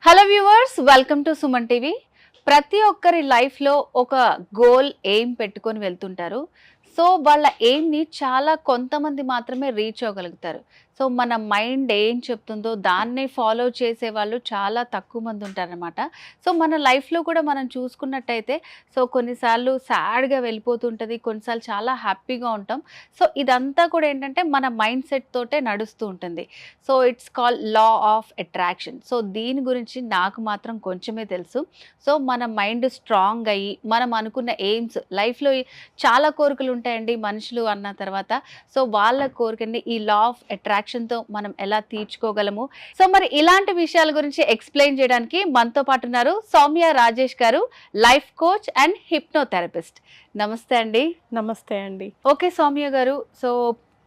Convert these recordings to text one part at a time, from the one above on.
Hello viewers, welcome to Suman TV. ప్రతి ఒక్కరి లైఫ్లో ఒక గోల్ ఎయిమ్ పెట్టుకొని వెళ్తుంటారు. సో వాళ్ళ ఎయిమ్ని చాలా కొంతమంది మాత్రమే రీచ్ అవ్వగలుగుతారు. సో మన మైండ్ ఏం చెప్తుందో దాన్నే ఫాలో చేసే వాళ్ళు చాలా తక్కువ మంది ఉంటారనమాట. సో మన లైఫ్లో కూడా మనం చూసుకున్నట్టయితే సో కొన్నిసార్లు సాడ్గా వెళ్ళిపోతుంటుంది, కొన్నిసార్లు చాలా హ్యాపీగా ఉంటాం. సో ఇదంతా కూడా ఏంటంటే మన మైండ్ సెట్ తోటే నడుస్తూ ఉంటుంది. So it's call law of attraction. So దీని గురించి నాకు మాత్రం కొంచెమే తెలుసు. సో మన మైండ్ స్ట్రాంగ్ అయ్యి మనం అనుకున్న ఎయిమ్స్ లైఫ్లో చాలా కోరికలు ఉంటాయండి మనుషులు అన్న తర్వాత. సో వాళ్ళ కోరికని ఈ లా ఆఫ్ అట్రాక్షన్తో మనం ఎలా తీర్చుకోగలము. సో మరి ఇలాంటి విషయాల గురించి ఎక్స్ప్లెయిన్ చేయడానికి మనతో పాటు ఉన్నారు సౌమ్య రాజేష్ గారు, లైఫ్ కోచ్ అండ్ హిప్నోథెరపిస్ట్. నమస్తే అండి. నమస్తే అండి. ఓకే సౌమ్య గారు, సో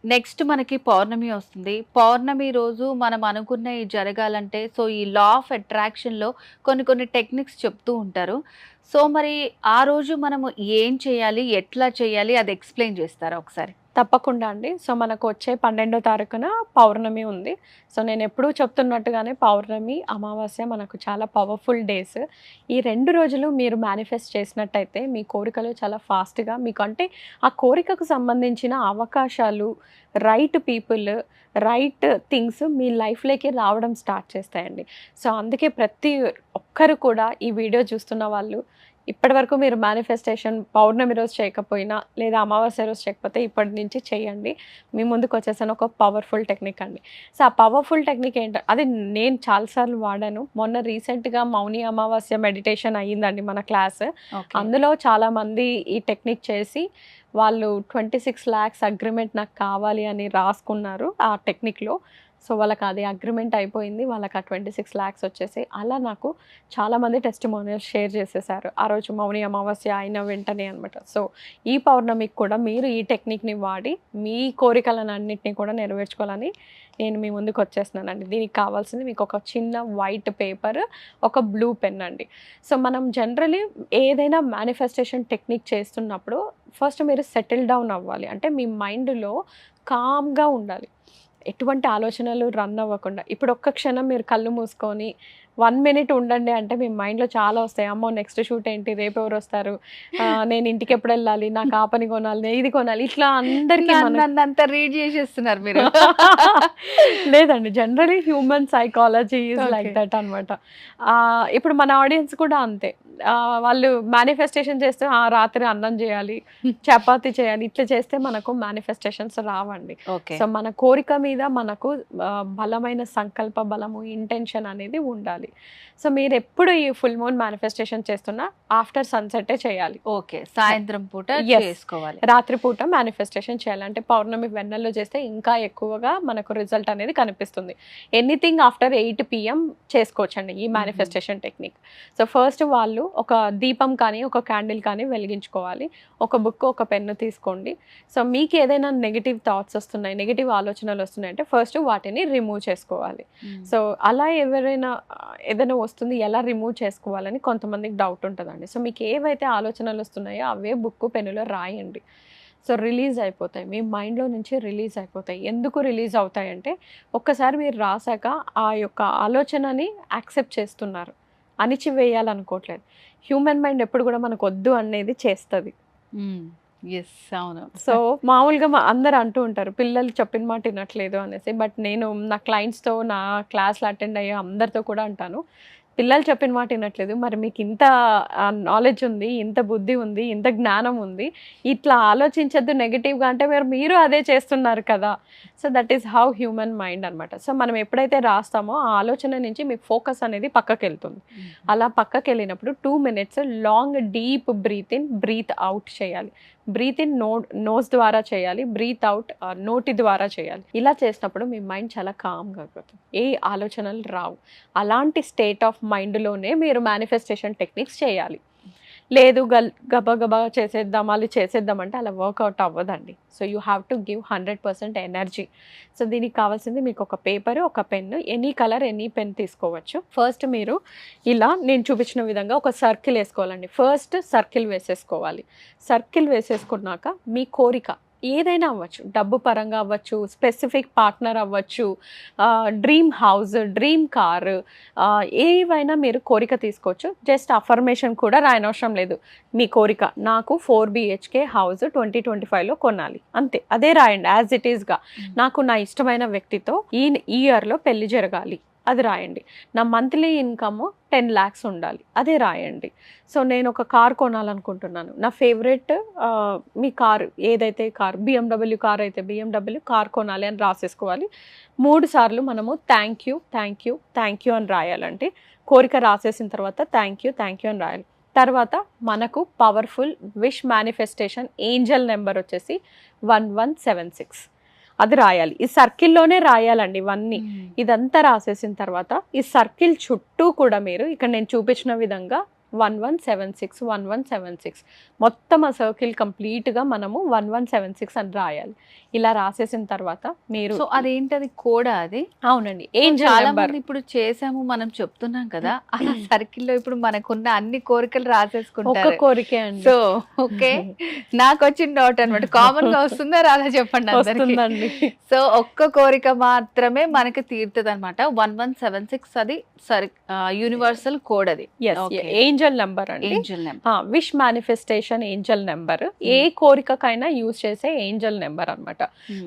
నెక్స్ట్ మనకి పౌర్ణమి వస్తుంది. పౌర్ణమి రోజు మనం అనుకున్నవి జరగాలంటే సో ఈ లా ఆఫ్ అట్రాక్షన్లో కొన్ని టెక్నిక్స్ చెప్తూ ఉంటారు. సో మరి ఆ రోజు మనము ఏం చేయాలి, ఎట్లా చేయాలి, అది ఎక్స్ప్లెయిన్ చేస్తారా ఒకసారి? తప్పకుండా అండి. సో మనకు వచ్చే 12వ తారీఖున పౌర్ణమి ఉంది. సో నేను ఎప్పుడూ చెప్తున్నట్టుగానే పౌర్ణమి, అమావాస్య మనకు చాలా పవర్ఫుల్ డేస్. ఈ 2 రోజులు మీరు మేనిఫెస్ట్ చేసినట్టయితే మీ కోరికలు చాలా ఫాస్ట్గా మీకు అంటే ఆ కోరికకు సంబంధించిన అవకాశాలు, రైట్ పీపుల్, రైట్ థింగ్స్ మీ లైఫ్లోకి రావడం స్టార్ట్ చేస్తాయండి. సో అందుకే ప్రతి ఒక్కరు కూడా ఈ వీడియో చూస్తున్న వాళ్ళు ఇప్పటివరకు మీరు మేనిఫెస్టేషన్ పౌర్ణమి రోజు చేయకపోయినా లేదా అమావాస్య రోజు చేయకపోతే ఇప్పటి నుంచి చేయండి. మీ ముందుకు వచ్చేసాను ఒక పవర్ఫుల్ టెక్నిక్ అండి. సో ఆ పవర్ఫుల్ టెక్నిక్ అది నేను చాలాసార్లు వాడాను. మొన్న రీసెంట్గా మౌని అమావాస్య మెడిటేషన్ అయ్యిందండి మన క్లాస్. అందులో చాలామంది ఈ టెక్నిక్ చేసి వాళ్ళు 26 lakhs అగ్రిమెంట్ నాకు కావాలి అని రాసుకున్నారు ఆ టెక్నిక్లో. సో వాళ్ళకి అది అగ్రిమెంట్ అయిపోయింది. వాళ్ళకి ఆ 26 lakhs వచ్చేసి అలా నాకు చాలామంది టెస్టిమోనియల్స్ షేర్ చేసేసారు ఆ రోజు మౌని అమావాస్య అయిన వెంటనే అనమాట. సో ఈ పౌర్ణమికి కూడా మీరు ఈ టెక్నిక్ని వాడి మీ కోరికలను అన్నింటినీ కూడా నెరవేర్చుకోవాలని నేను మీ ముందుకు వచ్చేస్తున్నానండి. దీనికి కావాల్సింది మీకు ఒక చిన్న వైట్ పేపర్, ఒక బ్లూ పెన్ అండి. సో మనం జనరలీ ఏదైనా మేనిఫెస్టేషన్ టెక్నిక్ చేస్తున్నప్పుడు ఫస్ట్ మీరు సెటిల్ డౌన్ అవ్వాలి. అంటే మీ మైండ్లో కామ్గా ఉండాలి, ఎటువంటి ఆలోచనలు రన్ అవ్వకుండా. ఇప్పుడు ఒక్క క్షణం మీరు కళ్ళు మూసుకొని 1 minute ఉండండి అంటే మీ మైండ్లో చాలా వస్తాయి. అమ్మో నెక్స్ట్ షూట్ ఏంటి, రేపు ఎవరు వస్తారు, నేను ఇంటికి ఎప్పుడు వెళ్ళాలి, నాకు ఆ పని కొనాలి, ఇది కొనాలి, ఇట్లా అందరికీ అంతా రీడ్ చేసేస్తున్నారు మీరు. లేదండి, generally human psychology is like that అనమాట. ఇప్పుడు మన ఆడియన్స్ కూడా అంతే. వాళ్ళు మేనిఫెస్టేషన్ చేస్తే రాత్రి అన్నం చేయాలి, చపాతి చేయాలి, ఇట్లా చేస్తే మనకు మేనిఫెస్టేషన్స్ రావండి. సో మన కోరిక మీద మనకు బలమైన సంకల్ప బలము, ఇంటెన్షన్ అనేది ఉండాలి. సో మీరు ఎప్పుడు ఈ ఫుల్ మూన్ మేనిఫెస్టేషన్ చేస్తున్నా ఆఫ్టర్ సన్సెట్ చేయాలి. ఓకే, సాయంత్రం పూట చేసుకోవాలి, రాత్రి పూట మేనిఫెస్టేషన్ చేయాలి. అంటే పౌర్ణమి వెన్నెల్లో చేస్తే ఇంకా ఎక్కువగా మనకు రిజల్ట్ అనేది కనిపిస్తుంది. ఎనీథింగ్ ఆఫ్టర్ 8 PM చేసుకోవచ్చండి ఈ మేనిఫెస్టేషన్ టెక్నిక్. సో ఫస్ట్ వాళ్ళు ఒక దీపం కానీ ఒక క్యాండిల్ కానీ వెలిగించుకోవాలి. ఒక బుక్, ఒక పెన్ను తీసుకోండి. సో మీకు ఏదైనా నెగిటివ్ థాట్స్ వస్తున్నాయి, నెగిటివ్ ఆలోచనలు వస్తున్నాయి అంటే ఫస్ట్ వాటిని రిమూవ్ చేసుకోవాలి. సో అలా ఏదైనా వస్తుంది ఎలా రిమూవ్ చేసుకోవాలని కొంతమందికి డౌట్ ఉంటుందండి. సో మీకు ఏవైతే ఆలోచనలు వస్తున్నాయో అవే బుక్, పెన్నులో రాయండి. సో రిలీజ్ అయిపోతాయి, మీ మైండ్లో నుంచి రిలీజ్ అయిపోతాయి. ఎందుకు రిలీజ్ అవుతాయంటే ఒక్కసారి మీరు రాసాక ఆ యొక్క ఆలోచనని యాక్సెప్ట్ చేస్తున్నారు, అణిచివేయాలనుకోవట్లేదు. హ్యూమన్ మైండ్ ఎప్పుడు కూడా మనకు వద్దు అనేది చేస్తుంది. అవును. సో మామూలుగా అందరు అంటూ ఉంటారు పిల్లలు చెప్పిన మాట వినట్లేదు అనేసి. బట్ నేను నా క్లయింట్స్తో, నా క్లాస్లో అటెండ్ అయ్యే అందరితో కూడా అంటాను, పిల్లలు చెప్పిన మాట వినట్లేదు, మరి మీకు ఇంత నాలెడ్జ్ ఉంది, ఇంత బుద్ధి ఉంది, ఇంత జ్ఞానం ఉంది, ఇట్లా ఆలోచించద్దు నెగిటివ్గా అంటే మీరు అదే చేస్తున్నారు కదా. So that is how human mind అనమాట. సో మనం ఎప్పుడైతే రాస్తామో ఆ ఆలోచన నుంచి మీకు ఫోకస్ అనేది పక్కకి వెళ్తుంది. అలా పక్కకి వెళ్ళినప్పుడు 2 minutes long deep breath in, breath out చేయాలి. బ్రీత్ ఇన్ నోస్ ద్వారా చేయాలి, బ్రీత్ అవుట్ నోటి ద్వారా చేయాలి. ఇలా చేసినప్పుడు మీ మైండ్ చాలా కామ్గా అయిపోతుంది, ఏ ఆలోచనలు రావు. అలాంటి స్టేట్ ఆఫ్ మైండ్లోనే మీరు మేనిఫెస్టేషన్ టెక్నిక్స్ చేయాలి. లేదు గబగబా చేసేద్దాం, అది చేసేద్దామంటే అలా వర్కౌట్ అవ్వదండి. So you have to give 100% energy. So దీనికి కావాల్సింది మీకు ఒక పేపరు, ఒక pen, any colour any pen తీసుకోవచ్చు. ఫస్ట్ మీరు ఇలా నేను చూపించిన విధంగా ఒక సర్కిల్ వేసుకోవాలండి. ఫస్ట్ సర్కిల్ వేసేసుకోవాలి. సర్కిల్ వేసేసుకున్నాక మీ కోరిక ఏదైనా అవ్వచ్చు, డబ్బు పరంగా అవ్వచ్చు, స్పెసిఫిక్ పార్ట్నర్ అవ్వచ్చు, డ్రీమ్ హౌస్, డ్రీమ్ కార్, ఏవైనా మీరు కోరిక తీసుకోవచ్చు. జస్ట్ అఫర్మేషన్ కూడా రాయనవసరం లేదు. మీ కోరిక నాకు 4 BHK హౌస్ 2025లో కొనాలి, అంతే. అదే రాయండి యాజ్ ఇట్ ఈస్గా. నాకు నా ఇష్టమైన వ్యక్తితో ఈ ఇయర్లో పెళ్లి జరగాలి, అది రాయండి. నా మంత్లీ ఇన్కమ్ 10 lakhs ఉండాలి, అదే రాయండి. సో నేను ఒక కార్ కొనాలనుకుంటున్నాను, నా ఫేవరెట్ మీ కార్ ఏదైతే కార్, BMW కార్ అయితే BMW కార్ కొనాలి అని రాసేసుకోవాలి. 3 సార్లు మనము thank you thank you thank you అని రాయాలంటే, కోరిక రాసేసిన తర్వాత థ్యాంక్ యూ అని రాయాలి. తర్వాత మనకు powerful wish manifestation angel number వచ్చేసి 1176, అది రాయాలి. ఈ సర్కిల్లోనే రాయాలండి ఇవన్నీ. ఇదంతా రాసేసిన తర్వాత ఈ సర్కిల్ చుట్టూ కూడా మీరు ఇక్కడ నేను చూపించిన విధంగా 1176 మొత్తం ఆ సర్కిల్ కంప్లీట్గా మనము 1176 అని రాయాలి. ఇలా రాసేసిన తర్వాత మీరు సో అదేంటది కోడా అది? అవునండి, చాలా మంది ఇప్పుడు చేసాము మనం చెప్తున్నాం కదా, ఆ సర్కిల్లో ఇప్పుడు మనకున్న అన్ని కోరికలు ఒక్క రాసేసుకుంటారు. కోరికే అండి. సో ఓకే, నాకు వచ్చిన డౌట్ అనమాట, కామన్ గా వస్తుందా రాదా చెప్పండి అందరికీ. వస్తుందండి. సో ఒక్క కోరిక మాత్రమే మనకి తీరుతుంది అనమాట. 1176 అది యూనివర్సల్ కోడ్ అది. ఏంజల్ నెంబర్ అండి, angel number, wish manifestation angel number. ఏ కోరికకైనా యూజ్ చేసే ఏంజల్ నెంబర్ అన్నమాట.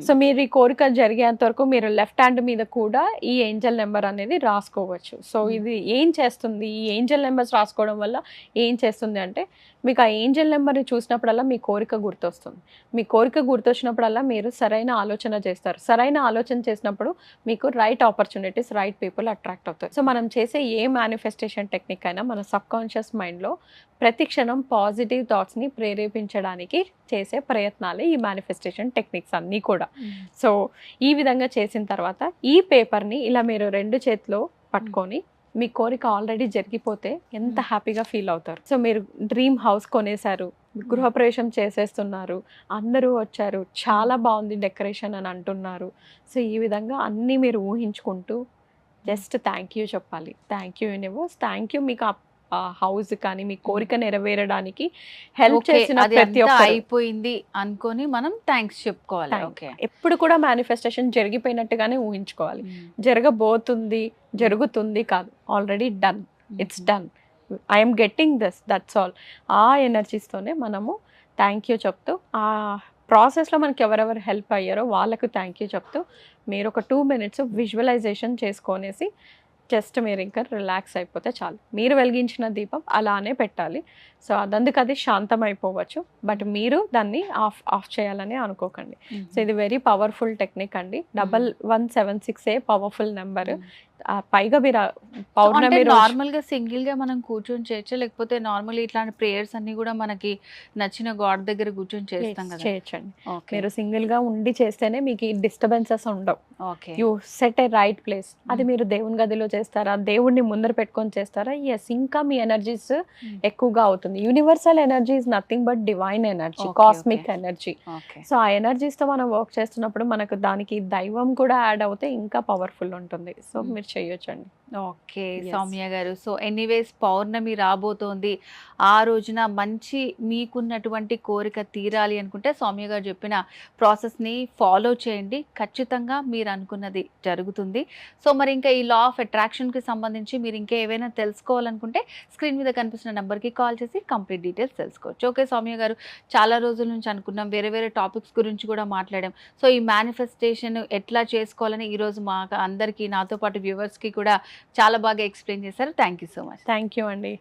సో మీరు ఈ కోరిక జరిగేంత వరకు మీరు లెఫ్ట్ హ్యాండ్ మీద కూడా ఈ ఏంజల్ నెంబర్ అనేది రాసుకోవచ్చు. సో ఇది ఏం చేస్తుంది, ఈ ఏంజల్ నెంబర్స్ రాసుకోవడం వల్ల ఏం చేస్తుంది అంటే, మీకు ఆ ఏంజల్ నెంబర్ని చూసినప్పుడల్లా మీ కోరిక గుర్తొస్తుంది. మీ కోరిక గుర్తొచ్చినప్పుడల్లా మీరు సరైన ఆలోచన చేస్తారు. సరైన ఆలోచన చేసినప్పుడు మీకు right opportunities, right people attract అవుతారు. సో మనం చేసే ఏ మేనిఫెస్టేషన్ టెక్నిక్ అయినా మన సబ్కాన్షియస్ మైండ్లో ప్రతి క్షణం పాజిటివ్ థాట్స్ని ప్రేరేపించడానికి చేసే ప్రయత్నాలే ఈ మేనిఫెస్టేషన్ టెక్నిక్స్ అన్నీ కూడా. సో ఈ విధంగా చేసిన తర్వాత ఈ పేపర్ని ఇలా మీరు 2 చేతిలో పట్టుకొని, మీ కోరిక ఆల్రెడీ జరిగిపోతే ఎంత హ్యాపీగా ఫీల్ అవుతారు. సో మీరు డ్రీమ్ హౌస్ కొనేశారు, గృహప్రవేశం చేసేస్తున్నారు, అందరూ వచ్చారు, చాలా బాగుంది డెకరేషన్ అని అంటున్నారు. సో ఈ విధంగా అన్నీ మీరు ఊహించుకుంటూ జస్ట్ థ్యాంక్ యూ చెప్పాలి. Thank you universe, thank you మీకు ఆ హౌస్ కానీ మీ కోరిక నెరవేరడానికి హెల్ప్ చేసిన ప్రతి ఒక్కరు. అయిపోయింది అనుకొని మనం థ్యాంక్స్ చెప్పుకోవాలి. ఓకే, ఎప్పుడు కూడా మేనిఫెస్టేషన్ జరిగిపోయినట్టుగానే ఊహించుకోవాలి. జరగబోతుంది, జరుగుతుంది కాదు, already done, it's done, I'm getting this, that's all. ఆ ఎనర్జీస్తోనే మనము థ్యాంక్ యూ చెప్తూ, ఆ ప్రాసెస్లో మనకి ఎవరెవరు హెల్ప్ అయ్యారో వాళ్ళకు థ్యాంక్ యూ చెప్తూ మీరు ఒక 2 minutes విజువలైజేషన్ చేసుకొనేసి జస్ట్ మీరు ఇంకా రిలాక్స్ అయిపోతే చాలు. మీరు వెలిగించిన దీపం అలానే పెట్టాలి. సో అది శాంతం అయిపోవచ్చు, బట్ మీరు దాన్ని ఆఫ్ చేయాలని అనుకోకండి. సో ఇది వెరీ పవర్ఫుల్ టెక్నిక్ అండి. 1176 పవర్ఫుల్ నెంబర్. పైగా మీరు పౌర్ణమి నార్మల్ గా సింగిల్ గా మనం కూర్చొని చేయొచ్చు, లేకపోతే నార్మల్ ఇట్లాంటి ప్రేయర్స్ అన్ని కూడా మనకి నచ్చిన గాడ్ దగ్గర కూర్చొని చేస్తాం కదా, చేయొచ్చండి. మీరు సింగిల్ గా ఉండి చేస్తేనే మీకు ఈ డిస్టర్బెన్సెస్ ఉండవు. You set A right place. అది మీరు దేవుని గదిలో చేస్తారా, దేవుడిని ముందర పెట్టుకొని చేస్తారా, ఎస్, ఇంకా మీ ఎనర్జీస్ ఎక్కువగా అవుతుంది. Universal energy is nothing but divine energy, cosmic energy. So ఆ ఎనర్జీస్ తో మనం వర్క్ చేస్తున్నప్పుడు మనకు దానికి దైవం కూడా యాడ్ అవుతే ఇంకా పవర్ఫుల్ ఉంటుంది. సో మీరు చేయొచ్చండి. ఓకే సౌమ్య గారు, సో ఎనీవేస్ పౌర్ణమి రాబోతోంది, ఆ రోజున మంచి మీకున్నటువంటి కోరిక తీరాలి అనుకుంటే సౌమ్య గారు చెప్పిన ప్రాసెస్ని ఫాలో చేయండి, ఖచ్చితంగా మీరు అనుకున్నది జరుగుతుంది. సో మరి ఇంకా ఈ లా ఆఫ్ అట్రాక్షన్కి సంబంధించి మీరు ఇంకా ఏవైనా తెలుసుకోవాలనుకుంటే స్క్రీన్ మీద కనిపిస్తున్న నెంబర్కి కాల్ చేసి కంప్లీట్ డీటెయిల్స్ తెలుసుకోవచ్చు. ఓకే సౌమ్య గారు, చాలా రోజుల నుంచి అనుకున్నాం, వేరే వేరే టాపిక్స్ గురించి కూడా మాట్లాడాం. సో ఈ మేనిఫెస్టేషన్ ఎట్లా చేసుకోవాలని ఈరోజు మా అందరికీ, నాతో పాటు వ్యూవర్స్కి కూడా చాలా బాగా ఎక్స్ప్లెయిన్ చేశారు. Thank you so much. Thank you అండి.